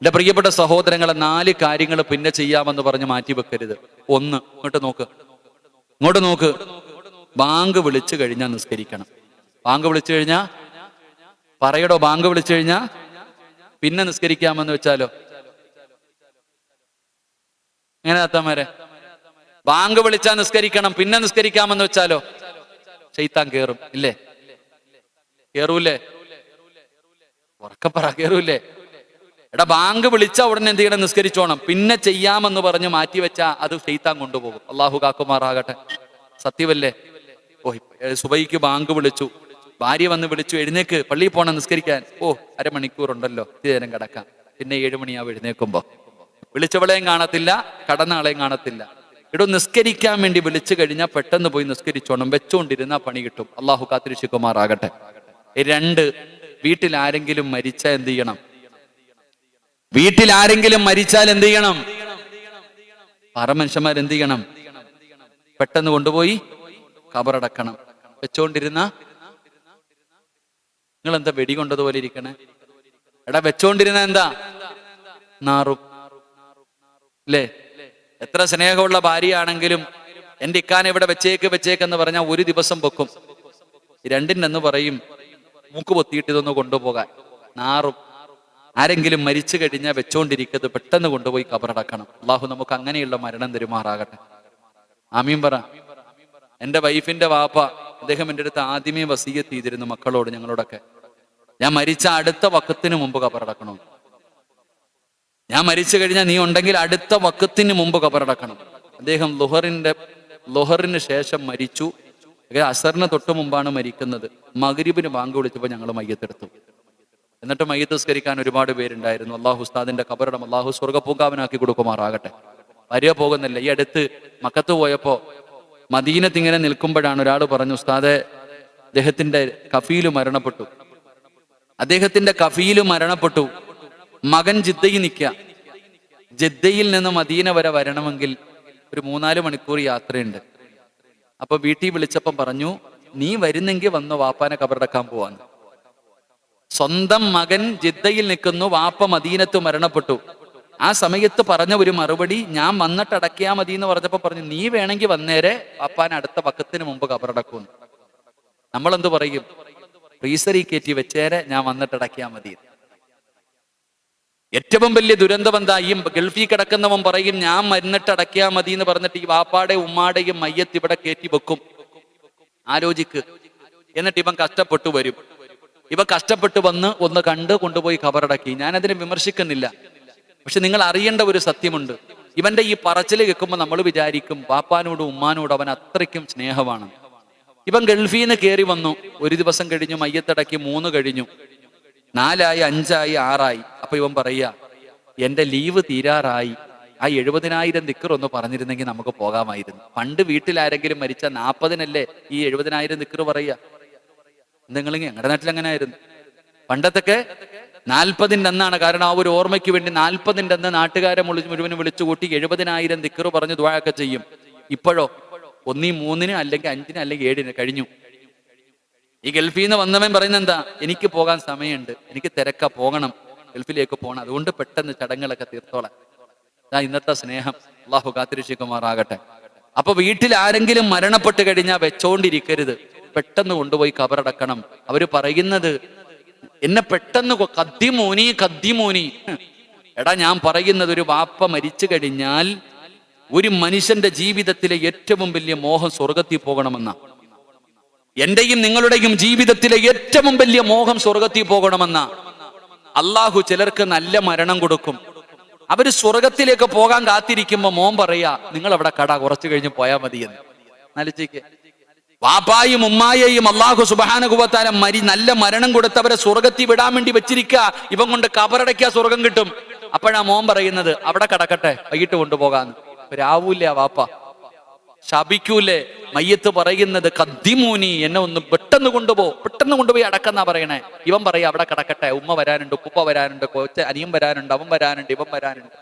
എന്റെ പ്രിയപ്പെട്ട സഹോദരങ്ങളെ, 4 കാര്യങ്ങൾ പിന്നെ ചെയ്യാമെന്ന് പറഞ്ഞ് മാറ്റി വെക്കരുത്. 1, ഇങ്ങോട്ട് നോക്ക്. ബാങ്ക് വിളിച്ചു കഴിഞ്ഞാൽ നിസ്കരിക്കണം. ബാങ്ക് വിളിച്ചു കഴിഞ്ഞാൽ പറയടോ, ബാങ്ക് വിളിച്ചു കഴിഞ്ഞാൽ പിന്നെ നിസ്കരിക്കാമെന്ന് വെച്ചാലോ? എങ്ങനെ അത്തമാരെ? ബാങ്ക് വിളിച്ചാൽ നിസ്കരിക്കണം, പിന്നെ നിസ്കരിക്കാമെന്ന് വെച്ചാലോ? ശൈത്താൻ കേറും ഇല്ലേ? കേറൂലേ? ഉറക്കപ്പറ, കേറൂലേ? എടാ, ബാങ്ക് വിളിച്ച ഉടനെ എന്ത് ചെയ്യണം? നിസ്കരിച്ചോണം. പിന്നെ ചെയ്യാമെന്ന് പറഞ്ഞ് മാറ്റിവെച്ചാ അത് ശൈത്താൻ കൊണ്ടുപോകും. അള്ളാഹു കാക്കുമാറാകട്ടെ. സത്യമല്ലേ? സുബൈക്ക് ബാങ്ക് വിളിച്ചു, ഭാര്യ വന്ന് വിളിച്ചു, എഴുന്നേക്ക്, പള്ളിയിൽ പോണം നിസ്കരിക്കാൻ. അരമണിക്കൂറുണ്ടല്ലോ, നേരം കിടക്കാം. പിന്നെ 7 മണിയാവും എഴുന്നേക്കുമ്പോ. വിളിച്ചവളെയും കാണത്തില്ല, കടന്ന ആളെയും കാണത്തില്ല. നിസ്കരിക്കാൻ വേണ്ടി വിളിച്ചു കഴിഞ്ഞാൽ പെട്ടെന്ന് പോയി നിസ്കരിച്ചോണം. വെച്ചോണ്ടിരുന്നാ പണി കിട്ടും. അള്ളാഹു കാത്തിരക്ഷിക്കുമാറാകട്ടെ. 2, വീട്ടിൽ ആരെങ്കിലും മരിച്ചാൽ എന്ത് ചെയ്യണം? വീട്ടിൽ ആരെങ്കിലും മരിച്ചാൽ എന്ത് ചെയ്യണം? മനുഷ്യന്മാർ എന്ത് ചെയ്യണം? പെട്ടെന്ന് കൊണ്ടുപോയി ഖബറടക്കണം. വെച്ചോണ്ടിരുന്ന നിങ്ങൾ എന്താ വെടി കൊണ്ടതുപോലെ ഇരിക്കണേ? എടാ, വെച്ചോണ്ടിരുന്ന എന്താ? നാറും അല്ലേ? എത്ര സ്നേഹമുള്ള ഭാര്യയാണെങ്കിലും എന്റെ ഇക്കാനെ ഇവിടെ വെച്ചേക്കെന്ന് പറഞ്ഞാൽ 1 ദിവസം വെക്കും. 2 പറയും മൂക്ക് പൊത്തിയിട്ട് ഇതൊന്ന് കൊണ്ടുപോകാൻ. നാറും. ആരെങ്കിലും മരിച്ചു കഴിഞ്ഞാൽ വെച്ചോണ്ടിരിക്കത്, പെട്ടെന്ന് കൊണ്ടുപോയി ഖബറടക്കണം. അള്ളാഹു നമുക്ക് അങ്ങനെയുള്ള മരണം തരുമാറാകട്ടെ. ആമീൻ പറ. എൻ്റെ വൈഫിന്റെ വാപ്പ, അദ്ദേഹം എൻ്റെ അടുത്ത് ആദ്യമേ വസിയ്യത്ത് ചെയ്തിരുന്നു മക്കളോട്, ഞങ്ങളോടൊക്കെ, ഞാൻ മരിച്ച അടുത്ത വക്കത്തിന് മുമ്പ് ഖബറടക്കണം. ഞാൻ മരിച്ചു കഴിഞ്ഞാൽ നീ ഉണ്ടെങ്കിൽ അടുത്ത വക്കത്തിന് മുമ്പ് ഖബറടക്കണം. അദ്ദേഹം ലുഹറിന് ശേഷം മരിച്ചു. അസറിന് തൊട്ട് മുമ്പാണ് മരിക്കുന്നത്. മഗ്രിബിന് ബാങ്ക് വിളിച്ചപ്പോൾ ഞങ്ങൾ മയ്യത്തെടുത്തു. എന്നിട്ട് മയ്യത്ത് നിസ്കരിക്കാൻ ഒരുപാട് പേരുണ്ടായിരുന്നു. അള്ളാഹു ഉസ്താദിന്റെ ഖബറിടം അള്ളാഹു സ്വർഗ്ഗപൂങ്കാവനാക്കി കൊടുക്കുമാറാകട്ടെ. വരിക പോകുന്നില്ല. ഈ അടുത്ത് മക്കത്ത് പോയപ്പോ മദീനത്ത് ഇങ്ങനെ നിൽക്കുമ്പോഴാണ് ഒരാൾ പറഞ്ഞു, ഉസ്താദെ, അദ്ദേഹത്തിന്റെ കഫീല് മരണപ്പെട്ടു. മകൻ ജിദ്ദയിൽ നിൽക്കുക. ജിദ്ദയിൽ നിന്ന് മദീന വരെ വരണമെങ്കിൽ ഒരു 3-4 മണിക്കൂർ യാത്രയുണ്ട്. അപ്പൊ വീട്ടിൽ വിളിച്ചപ്പം പറഞ്ഞു, നീ വരുന്നെങ്കിൽ വന്ന് വാപ്പാനെ ഖബറടക്കാൻ പോവാന്ന്. സ്വന്തം മകൻ ജിദ്ദയിൽ നിൽക്കുന്നു, വാപ്പ മദീനത്ത് മരണപ്പെട്ടു. ആ സമയത്ത് പറഞ്ഞ ഒരു മറുപടി, ഞാൻ വന്നിട്ട് അടക്കിയാ മതി എന്ന് പറഞ്ഞപ്പോ പറഞ്ഞു, നീ വേണമെങ്കിൽ വന്നേരെ, വാപ്പാനെ അടുത്ത വക്കത്തിന് മുമ്പ് ഖബറടക്കൂന്ന്. നമ്മളെന്ത് പറയും? ഫ്രീസറിൽ കയറ്റി വെച്ചേരെ, ഞാൻ വന്നിട്ട് അടക്കിയാ മതി. ഏറ്റവും വലിയ ദുരന്തം എന്താ? ഈ ഗൾഫിൽ കിടക്കുന്നവൻ പറയും, ഞാൻ മരുന്നിട്ട് അടക്കിയാ മതി എന്ന് പറഞ്ഞിട്ട് ഈ വാപ്പാടെ ഉമ്മാടെയും മയ്യത്ത് ഇവിടെ കയറ്റി വെക്കും. ആലോചിക്ക്. എന്നിട്ട് ഇവൻ കഷ്ടപ്പെട്ടു വരും. ഇവ കഷ്ടപ്പെട്ട് വന്ന് ഒന്ന് കണ്ട് കൊണ്ടുപോയി ഖബറടക്കി. ഞാനതിനെ വിമർശിക്കുന്നില്ല. പക്ഷെ നിങ്ങൾ അറിയേണ്ട ഒരു സത്യമുണ്ട്. ഇവന്റെ ഈ പറച്ചില് കേൾക്കുമ്പോൾ നമ്മൾ വിചാരിക്കും വാപ്പാനോടും ഉമ്മാനോടും അവൻ അത്രയ്ക്കും സ്നേഹമാണ്. ഇവൻ ഗൾഫിൽ നിന്ന് കയറി വന്നു. ഒരു ദിവസം കഴിഞ്ഞു, മയ്യത്തടക്കി 3 കഴിഞ്ഞു, 4 ആയി, 5 ആയി, 6 ആയി. അപ്പൊ ഇവൻ പറയാ, എന്റെ ലീവ് തീരാറായി, ആ 70,000 ദിക്ർ ഒന്ന് പറഞ്ഞിരുന്നെങ്കിൽ നമുക്ക് പോകാമായിരുന്നു. പണ്ട് വീട്ടിൽ ആരെങ്കിലും മരിച്ച 40-നല്ലേ ഈ 70,000 ദിക്ർ പറയാ. എന്തെങ്കിലും ഞങ്ങളുടെ നാട്ടിൽ അങ്ങനെ ആയിരുന്നു. പണ്ടത്തൊക്കെ 40-ന്റെ അന്നാണ്. കാരണം ആ ഒരു ഓർമ്മയ്ക്ക് വേണ്ടി 40-ന്റെ അന്ന് നാട്ടുകാരെ മുഴുവനും വിളിച്ചുകൂട്ടി 70,000 ദിക്ർ പറഞ്ഞ് ദുആ ഒക്കെ ചെയ്യും. ഇപ്പോഴോ 1 3 അല്ലെങ്കിൽ 5 അല്ലെങ്കിൽ 7 കഴിഞ്ഞു. ഈ ഗൾഫിൽ നിന്ന് വന്നവൻ പറയുന്നത് എന്താ? എനിക്ക് പോകാൻ സമയമുണ്ട്, എനിക്ക് തിരക്ക, പോകണം, ഗൾഫിലേക്ക് പോകണം, അതുകൊണ്ട് പെട്ടെന്ന് ചടങ്ങുകളൊക്കെ തീർത്തോളാം. ഇന്നത്തെ സ്നേഹം. അള്ളാഹു കാത്തിരക്ഷിക്കുമാറാകട്ടെ. അപ്പൊ വീട്ടിൽ ആരെങ്കിലും മരണപ്പെട്ട് കഴിഞ്ഞാൽ വെച്ചോണ്ടിരിക്കരുത്, പെട്ടെന്ന് കൊണ്ടുപോയി ഖബറടക്കണം. അവര് പറയുന്നത്, എന്നെ പെട്ടെന്ന് കദ്ദിമൂനി. എടാ, ഞാൻ പറയുന്നത്, ഒരു വാപ്പ മരിച്ചു കഴിഞ്ഞാൽ ഒരു മനുഷ്യന്റെ ജീവിതത്തിലെ ഏറ്റവും വലിയ മോഹം സ്വർഗത്തിൽ പോകണമെന്ന. എന്റെയും നിങ്ങളുടെയും ജീവിതത്തിലെ ഏറ്റവും വലിയ മോഹം സ്വർഗത്തിൽ പോകണമെന്ന. അള്ളാഹു ചിലർക്ക് നല്ല മരണം കൊടുക്കും. അവര് സ്വർഗത്തിലേക്ക് പോകാൻ കാത്തിരിക്കുമ്പോ മോൻ പറയാ, നിങ്ങൾ അവിടെ കുറച്ചു കഴിഞ്ഞ് പോയാൽ മതിയെന്ന്. നലിച്ചേക്ക്. വാപ്പായും ഉമ്മായെയും അള്ളാഹു സുബ്ഹാനഹു വ തആല നല്ല മരണം കൊടുത്തവരെ സ്വർഗത്തിൽ വിടാൻ വേണ്ടി വെച്ചിരിക്കുക. ഇവൻ കൊണ്ട് ഖബറടക്കിയ സ്വർഗം കിട്ടും. അപ്പോഴാ മോൻ പറയുന്നത്, അവിടെ കടക്കട്ടെ, വൈകിട്ട് കൊണ്ടുപോകാന്ന്. രാവൂല്ലേ ആ വാപ്പ? ശപിക്കൂലേ? മയ്യത്ത് പറയുന്നത്, കദ്ദിമൂനി, എന്നെ ഒന്ന് പെട്ടെന്ന് കൊണ്ടുപോയി അടക്കെന്നാ പറയണേ. ഇവൻ പറയാ, അവിടെ കിടക്കട്ടെ, ഉമ്മ വരാനുണ്ട്, ഉപ്പ വരാനുണ്ട്, അനിയൻ വരാനുണ്ട്, അവൻ വരാനുണ്ട്, ഇവൻ വരാനുണ്ട്.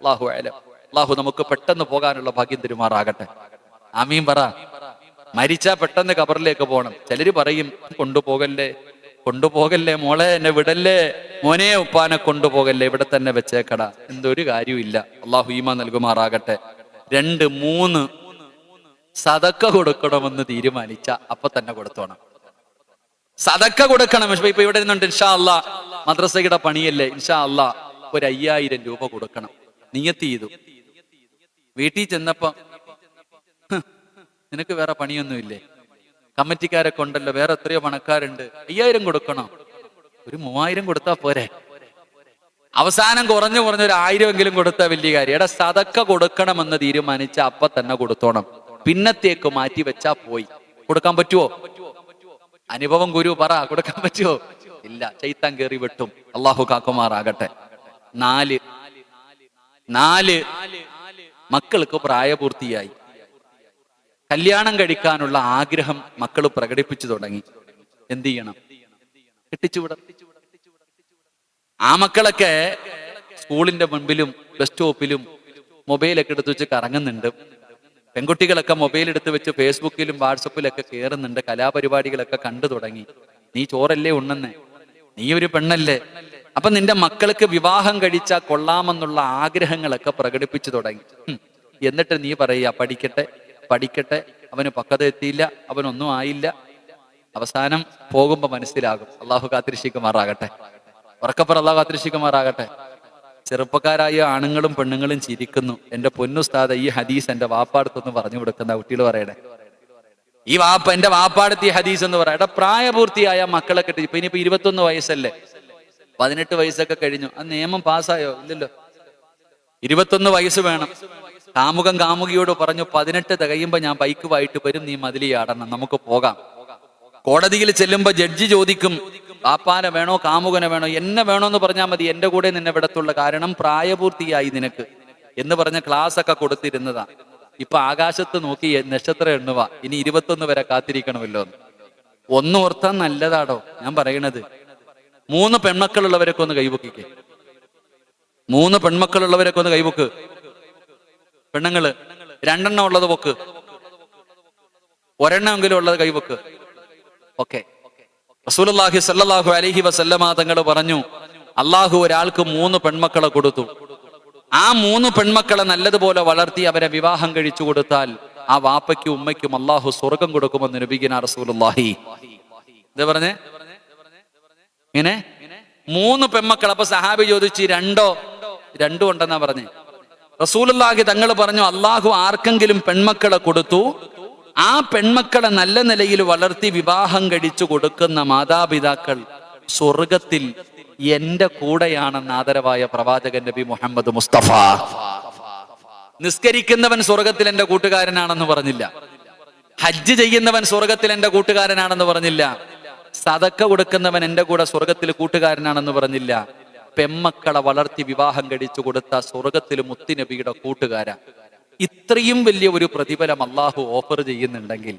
അല്ലാഹു അലം. അല്ലാഹു നമുക്ക് പെട്ടെന്ന് പോകാനുള്ള ഭാഗ്യം തരുമാറാകട്ടെ. ആമീൻ പറ. മരിച്ചാ പെട്ടെന്ന് ഖബറിലേക്ക് പോകണം. ചിലര് പറയും, കൊണ്ടുപോകല്ലേ, കൊണ്ടുപോകല്ലേ മോളെ, എന്നെ വിടല്ലേ മോനെ, ഉപ്പാനെ കൊണ്ടുപോകല്ലേ, ഇവിടെ തന്നെ വെച്ചേക്കടാ. എന്തൊരു കാര്യമില്ല. അള്ളാഹു ഈമാൻ നൽകുമാറാകട്ടെ. 2, 3 സദക്ക കൊടുക്കണമെന്ന് തീരുമാനിച്ച അപ്പൊ തന്നെ കൊടുത്തോണം. സദക്ക കൊടുക്കണം. ഇപ്പൊ ഇവിടെ നിന്നുണ്ട്, ഇൻഷാ അല്ലാ മദ്രസയുടെ പണിയല്ലേ, ഇൻഷാ അല്ലാ ഒരു 5000 രൂപ കൊടുക്കണം നിയത്ത് ചെയ്തു. വീട്ടിൽ ചെന്നപ്പോ നിനക്ക് വേറെ പണിയൊന്നുമില്ലേ, കമ്മിറ്റിക്കാരൊക്കെ ഉണ്ടല്ലോ, വേറെ എത്രയോ പണക്കാരുണ്ട്, 5000 കൊടുക്കണോ? ഒരു 3000 കൊടുത്താ പോരെ? അവസാനം കുറഞ്ഞു ഒരു 1000 എങ്കിലും കൊടുത്താൽ വലിയ കാര്യം. എടാ, സദക്ക കൊടുക്കണമെന്ന് തീരുമാനിച്ച അപ്പൊ തന്നെ കൊടുത്തോണം. പിന്നത്തേക്ക് മാറ്റി വെച്ചാ പോയി. കൊടുക്കാൻ പറ്റുമോ? അനുഭവം ഗുരു പറ, കൊടുക്കാൻ പറ്റുമോ? ഇല്ല, ചൈത്താൻ കയറി വെട്ടും. അള്ളാഹു കാക്കുമാറാകട്ടെ. 4 മക്കൾക്ക് പ്രായപൂർത്തിയായി, കല്യാണം കഴിക്കാനുള്ള ആഗ്രഹം മക്കൾ പ്രകടിപ്പിച്ചു തുടങ്ങി. എന്ത് ചെയ്യണം? കെട്ടിച്ചുവിടണം. ആ മക്കളൊക്കെ സ്കൂളിന്റെ മുൻപിലും ബസ് സ്റ്റോപ്പിലും മൊബൈലൊക്കെ എടുത്ത് വെച്ച് കറങ്ങുന്നുണ്ട്. പെൺകുട്ടികളൊക്കെ മൊബൈൽ എടുത്ത് വെച്ച് ഫേസ്ബുക്കിലും വാട്സപ്പിലൊക്കെ കയറുന്നുണ്ട്. കലാപരിപാടികളൊക്കെ കണ്ടു തുടങ്ങി. നീ ചോറല്ലേ ഉണ്ണുന്നേ, നീ ഒരു പെണ്ണല്ലേ, അപ്പൊ നിന്റെ മക്കൾക്ക് വിവാഹം കഴിച്ചാൽ കൊള്ളാമെന്നുള്ള ആഗ്രഹങ്ങളൊക്കെ പ്രകടിപ്പിച്ചു തുടങ്ങി. എന്നിട്ട് നീ പറയുക, പഠിക്കട്ടെ, അവന് പക്വത എത്തിയില്ല, അവനൊന്നും ആയില്ല. അവസാനം പോകുമ്പോ മനസ്സിലാകും. അള്ളാഹു കാത്തിരക്ഷിക്കുമാറാകട്ടെ. ഉറക്കപ്പുറ അള്ളാഹു കാത്തിരക്ഷിക്കുമാറാകട്ടെ. ചെറുപ്പക്കാരായ ആണുങ്ങളും പെണ്ണുങ്ങളും ചിരിക്കുന്നു. എന്റെ പൊന്നുസ്താദ, ഈ ഹദീസ് എന്റെ വാപ്പാടത്തൊന്ന് പറഞ്ഞു കൊടുക്കുന്ന കുട്ടികൾ പറയണേ. എന്റെ വാപ്പാടത്ത് ഈ ഹദീസ് എന്ന് പറയട്ടെ. പ്രായപൂർത്തിയായ മക്കളെ കെട്ടി, ഇപ്പൊ ഇനിയിപ്പോ 21 വയസ്സല്ലേ, 18 വയസ്സൊക്കെ കഴിഞ്ഞു. ആ നിയമം പാസ്സായോ? ഇല്ലല്ലോ. 21 വയസ്സ് വേണം. കാമുകിയോട് പറഞ്ഞു, 18 തികയുമ്പോ ഞാൻ ബൈക്കുമായിട്ട് വരും, നീ മതിലിയാടണം, നമുക്ക് പോകാം. കോടതിയിൽ ചെല്ലുമ്പോ ജഡ്ജി ചോദിക്കും, പാപ്പാനെ വേണോ കാമുകനെ വേണോ? എന്നെ വേണോന്ന് പറഞ്ഞാൽ മതി, എന്റെ കൂടെ നിന്നെ വിടത്തുള്ള, കാരണം പ്രായപൂർത്തിയായി നിനക്ക് എന്ന് പറഞ്ഞ ക്ലാസ് ഒക്കെ കൊടുത്തിരുന്നതാ. ഇപ്പൊ ആകാശത്ത് നോക്കി നക്ഷത്രം എണ്ണുക, ഇനി 21 വരെ കാത്തിരിക്കണമല്ലോ. ഒന്നോർത്താൻ നല്ലതാടോ ഞാൻ പറയണത്. 3 പെൺമക്കളുള്ളവരൊക്കെ ഒന്ന് കൈവക്കിക്കേ. 3 പെൺമക്കളുള്ളവരൊക്കെ ഒന്ന് കൈവക്ക്. പെണ്ണുങ്ങള് 2 എണ്ണം ഉള്ളത് പൊക്ക്, 1 എണ്ണമെങ്കിലും ഉള്ളത് കൈവക്ക്. ഓക്കെ. റസൂലുള്ളാഹി സ്വല്ലല്ലാഹു അലൈഹി വസല്ലമ തങ്ങൾ പറഞ്ഞു, അള്ളാഹു ഒരാൾക്ക് 3 പെൺമക്കളെ കൊടുത്തു. ആ 3 പെൺമക്കളെ നല്ലതുപോലെ വളർത്തി അവരെ വിവാഹം കഴിച്ചു കൊടുത്താൽ ആ വാപ്പയ്ക്കും ഉമ്മയ്ക്കും അള്ളാഹു സ്വർഗം കൊടുക്കുമെന്ന് നബിഗിന റസൂലുള്ളാഹി. എന്താ പറഞ്ഞേ? ഇങ്ങനെ 3 പെൺമക്കൾ. അപ്പൊ സഹാബി ചോദിച്ചു, 2 ഉണ്ടെന്നാ പറഞ്ഞേ. റസൂലുള്ളാഹി തങ്ങൾ പറഞ്ഞു, അള്ളാഹു ആർക്കെങ്കിലും പെൺമക്കളെ കൊടുത്തു, ആ പെൺമക്കളെ നല്ല നിലയിൽ വളർത്തി വിവാഹം കഴിച്ചു കൊടുക്കുന്ന മാതാപിതാക്കൾ സ്വർഗത്തിൽ എന്റെ കൂടെയാണെന്ന് ആദരവായ പ്രവാചകൻ നബി മുഹമ്മദ് മുസ്തഫ. നിസ്കരിക്കുന്നവൻ സ്വർഗത്തിൽ എന്റെ കൂട്ടുകാരനാണെന്ന് പറഞ്ഞില്ല. ഹജ്ജ് ചെയ്യുന്നവൻ സ്വർഗത്തിൽ എന്റെ കൂട്ടുകാരനാണെന്ന് പറഞ്ഞില്ല. സദക്ക കൊടുക്കുന്നവൻ എന്റെ കൂടെ സ്വർഗത്തിൽ കൂട്ടുകാരനാണെന്ന് പറഞ്ഞില്ല. പെമ്മക്കളെ വളർത്തി വിവാഹം കഴിച്ചു കൊടുത്ത സ്വർഗത്തിൽ മുത്തുനബിയുടെ കൂട്ടുകാരാ. ഇത്രയും വലിയ ഒരു പ്രതിഫലം അള്ളാഹു ഓഫർ ചെയ്യുന്നുണ്ടെങ്കിൽ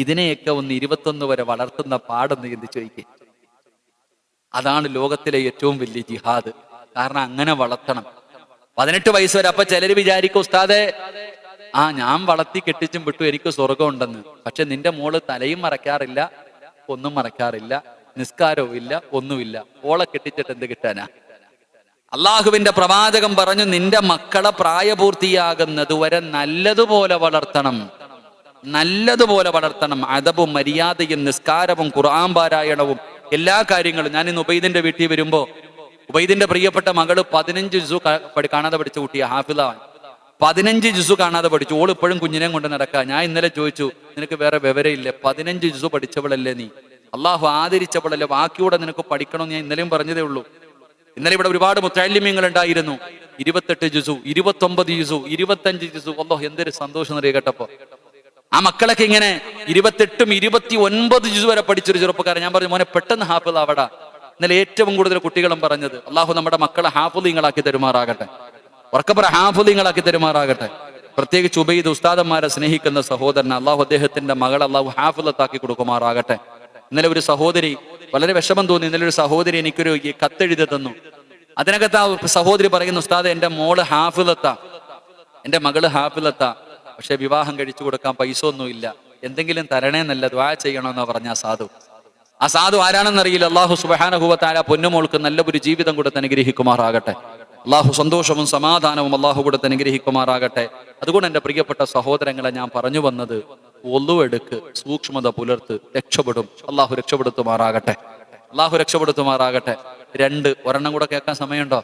ഇതിനെയൊക്കെ ഒന്ന് 21 വരെ വളർത്തുന്ന പാടെന്ന് ചിന്തിച്ചു ചോദിക്കേ. അതാണ് ലോകത്തിലെ ഏറ്റവും വലിയ ജിഹാദ്. കാരണം അങ്ങനെ വളർത്തണം. 18 വയസ്സ് വരെ. അപ്പൊ ചിലര് വിചാരിക്കും, ഉസ്താദെ ഞാൻ വളർത്തി കെട്ടിച്ചും വിട്ടു, എനിക്ക് സ്വർഗം ഉണ്ടെന്ന്. പക്ഷെ നിന്റെ മോള് തലയും മറക്കാറില്ല, ഒന്നും മറക്കാറില്ല, നിസ്കാരവും ഇല്ല, ഒന്നുമില്ല. ഓളെ കെട്ടിച്ചിട്ട് എന്ത് കിട്ടാനാ? അള്ളാഹുവിന്റെ പ്രവാചകൻ പറഞ്ഞു, നിന്റെ മക്കളെ പ്രായപൂർത്തിയാകുന്നത് വരെ നല്ലതുപോലെ വളർത്തണം, നല്ലതുപോലെ വളർത്തണം. അദബും മര്യാദയും നിസ്കാരവും ഖുർആൻ പാരായണവും എല്ലാ കാര്യങ്ങളും. ഞാൻ ഇന്ന് ഉബൈദിന്റെ വീട്ടിൽ വരുമ്പോ ഉബൈദിന്റെ പ്രിയപ്പെട്ട മകള് 15 ജുസു കാണാതെ പഠിച്ച കുട്ടിയാ, ഹാഫിളാൻ. 15 ജുസു കാണാതെ പഠിച്ചു. ഓൾ ഇപ്പോഴും കുഞ്ഞിനെ കൊണ്ട് നടക്കുക. ഞാൻ ഇന്നലെ ചോദിച്ചു, നിനക്ക് വേറെ വിവരമില്ലേ? 15 ജുസു പഠിച്ചവളല്ലേ നീ? അള്ളാഹു ആദരിച്ചവളല്ലേ? ബാക്കിയൂടെ നിനക്ക് പഠിക്കണമെന്ന് ഞാൻ ഇന്നലെയും പറഞ്ഞതേ ഉള്ളൂ. ഇന്നലെ ഇവിടെ ഒരുപാട് മുത്തഅല്ലിമീങ്ങൾ ഉണ്ടായിരുന്നു. 28 ജുസു, 29 ജുസു, 25 ജുസു. അല്ലാഹ് എന്തൊരു സന്തോഷം എന്നറിയ കേട്ടപ്പോ. ആ മക്കളൊക്കെ ഇങ്ങനെ 28ഉം 29 ജുസു വരെ പഠിച്ചൊരു ചെറുപ്പക്കാരൻ. ഞാൻ പറഞ്ഞു, മോനെ പെട്ടെന്ന് ഹാഫിള് ആവടാ. ഇന്നലെ ഏറ്റവും കൂടുതൽ കുട്ടികളും പറഞ്ഞത്, അള്ളാഹു നമ്മുടെ മക്കളെ ഹാഫിളീങ്ങളാക്കി തരുമാറാകട്ടെ. ഉറക്കപ്പുറ ഹാഫിളീങ്ങളാക്കി തരുമാറാകട്ടെ. പ്രത്യേകിച്ച് ഉബൈദ് ഉസ്താദന്മാരെ സ്നേഹിക്കുന്ന സഹോദരൻ, അള്ളാഹു അദ്ദേഹത്തിന്റെ മകളെ അള്ളാഹു ഹാഫിളത്താക്കി കൊടുക്കുമാറാകട്ടെ. ഇന്നലെ ഒരു സഹോദരി, വളരെ വിഷമം തോന്നി. ഇന്നലെ ഒരു സഹോദരി എനിക്കൊരു കത്തെഴുതി തന്നു. അതിനകത്ത് ആ സഹോദരി പറയുന്നു, ഉസ്താദ് എന്റെ മോള് ഹാഫിളത്താ, എന്റെ മകള് ഹാഫിളത്താ, പക്ഷെ വിവാഹം കഴിച്ചു കൊടുക്കാൻ പൈസ ഒന്നുമില്ല, എന്തെങ്കിലും തരണേന്നല്ല, ദുആ ചെയ്യണമെന്നാ പറഞ്ഞ സാധു. ആ സാധു ആരാണെന്നറിയില്ല. അള്ളാഹു സുബ്ഹാനഹു വ തആല പൊന്നുമോൾക്ക് നല്ല ഒരു ജീവിതം കൊടുത്ത് അനുഗ്രഹിക്കുമാറാകട്ടെ. അള്ളാഹു സന്തോഷവും സമാധാനവും അള്ളാഹു കൊടുത്ത് അനുഗ്രഹിക്കുമാറാകട്ടെ. അതുകൊണ്ട് എൻ്റെ പ്രിയപ്പെട്ട സഹോദരങ്ങളെ, ഞാൻ പറഞ്ഞു വന്നത്, ഒളുവെടുക്ക്, സൂക്ഷ്മത പുലർത്ത്, രക്ഷപ്പെടും. അള്ളാഹു രക്ഷപ്പെടുത്തുമാറാകട്ടെ. അള്ളാഹു രക്ഷപ്പെടുത്തുമാറാകട്ടെ. ഒരെണ്ണം കൂടെ കേൾക്കാൻ സമയമുണ്ടോ?